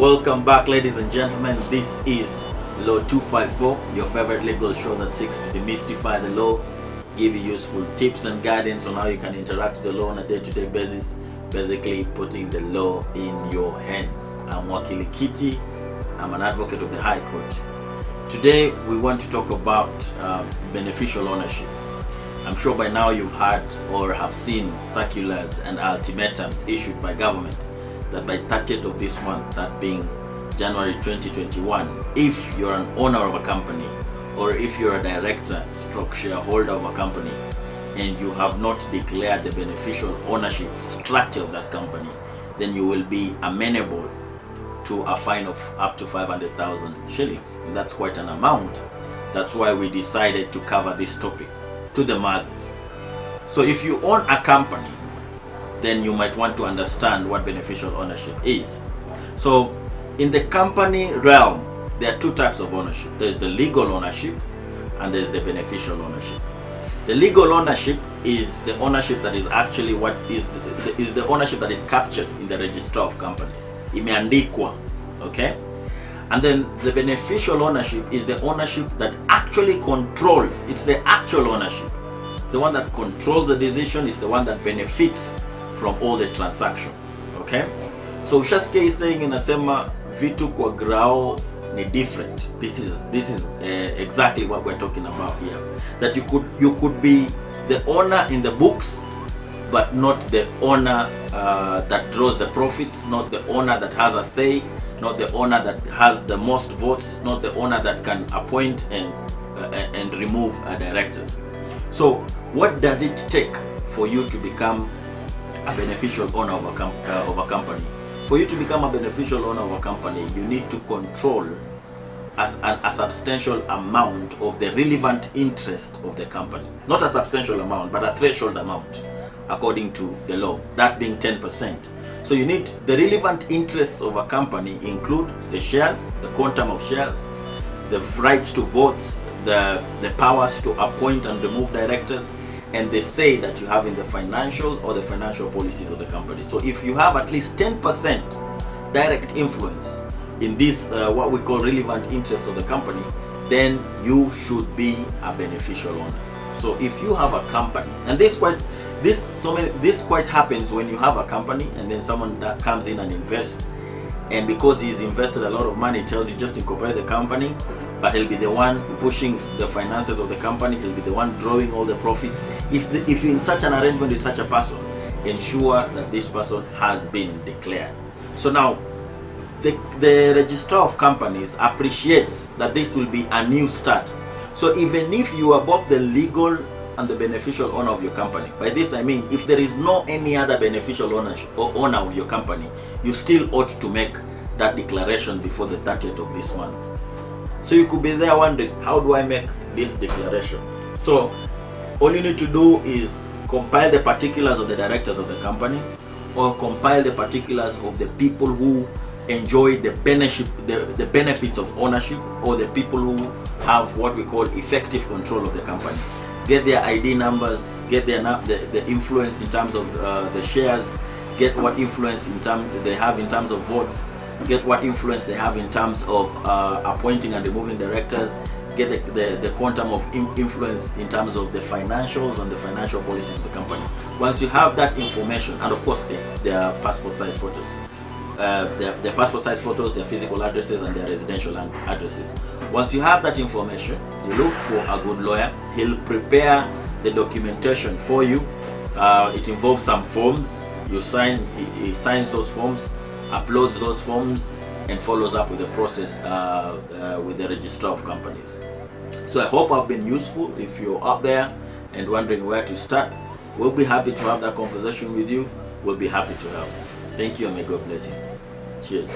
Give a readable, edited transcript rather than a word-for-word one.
Welcome back, ladies and gentlemen. This is Law 254, your favorite legal show that seeks to demystify the law, give you useful tips and guidance on how you can interact with the law on a day-to-day basis, basically putting the law in your hands. I'm Wakili Kitty. I'm an advocate of the High Court. Today, we want to talk about beneficial ownership. I'm sure by now you've heard or have seen circulars and ultimatums issued by government that by 30th of this month, that being January 2021, if you're an owner of a company or if you're a director stroke shareholder of a company and you have not declared the beneficial ownership structure of that company, then you will be amenable to a fine of up to 500,000 shillings. And that's quite an amount. That's why we decided to cover this topic to the masses. So if you own a company, then you might want to understand what beneficial ownership is. So in the company realm, there are two types of ownership. There's the legal ownership and there's the beneficial ownership. The legal ownership is the ownership that is actually what is the ownership that is captured in the register of companies. Imeandikwa, okay? And then the beneficial ownership is the ownership that actually controls. It's the actual ownership. It's the one that controls the decision. It's the one that benefits from all the transactions, okay? So Shaske is saying inasema vitu kwa grao ni different. This is exactly what we're talking about here. That you could be the owner in the books, but not the owner that draws the profits, not the owner that has a say, not the owner that has the most votes, not the owner that can appoint and remove directors. So what does it take for you to become a beneficial owner of a company? For you to become a beneficial owner of a company, you need to control a substantial amount of the relevant interest of the company. Not a substantial amount, but a threshold amount according to the law, that being 10%. So you need the relevant interests of a company include the shares, the quantum of shares, the rights to vote, the powers to appoint and remove directors, and the say that you have in the financial or the financial policies of the company. So if you have at least 10% direct influence in this what we call relevant interests of the company, then you should be a beneficial owner. So if you have a company, and this quite happens when you have a company and then someone that comes in and invests, and because he's invested a lot of money, tells you just incorporate the company, but he'll be the one pushing the finances of the company, he'll be the one drawing all the profits. If you're in such an arrangement with such a person, ensure that this person has been declared. So now, the Register of Companies appreciates that this will be a new start. So even if you are both the legal and the beneficial owner of your company, by this I mean if there is no any other beneficial owner of your company, you still ought to make that declaration before the 30th of this month. So you could be there wondering, how do I make this declaration? So all you need to do is compile the particulars of the directors of the company, or compile the particulars of the people who enjoy the benefits of ownership, or the people who have what we call effective control of the company. Get their ID numbers, get the influence in terms of the shares, get what influence they have in terms of votes, get what influence they have in terms of appointing and removing directors, get the quantum of influence in terms of the financials and the financial policies of the company. Once you have that information, and of course their passport size photos, their passport size photos, their physical addresses and their residential addresses. Once you have that information, you look for a good lawyer. He'll prepare the documentation for you. It involves some forms. You sign, he signs those forms, uploads those forms, and follows up with the process with the Register of Companies. So I hope I've been useful. If you're out there and wondering where to start, we'll be happy to have that conversation with you. We'll be happy to help. Thank you, and may God bless you. Cheers.